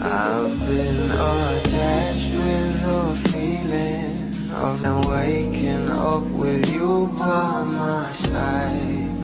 I've been attached with the feeling of now waking up with you by my side.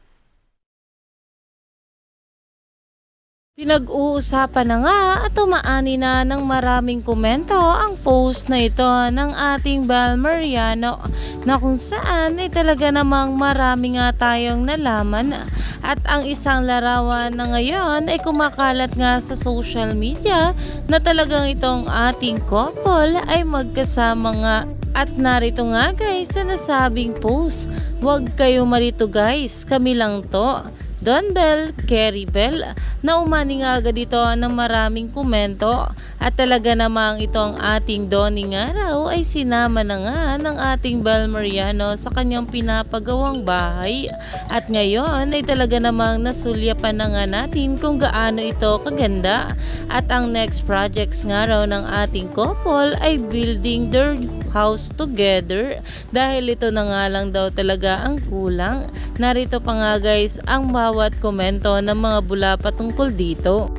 Pinag-uusapan na nga at tumaani na ng maraming komento ang post na ito ng ating Bel Mariano na kung saan ay talaga namang marami nga tayong nalaman at ang isang larawan na ngayon ay kumakalat nga sa social media na talagang itong ating couple ay magkasama nga. At narito nga guys sa nasabing post, huwag kayo marito guys, kami lang to. Don Bel, Kerry Bel, na umani nga agad ito ng maraming komento at talaga namang itong ating Donnie nga raw ay sinama na nga ng ating Bel Mariano sa kanyang pinapagawang bahay at ngayon ay talaga namang nasulyapan na nga natin kung gaano ito kaganda at ang next projects nga raw ng ating couple ay building their house together dahil ito na nga lang daw talaga ang kulang. Narito pa nga guys ang bawat komento ng mga bula patungkol dito.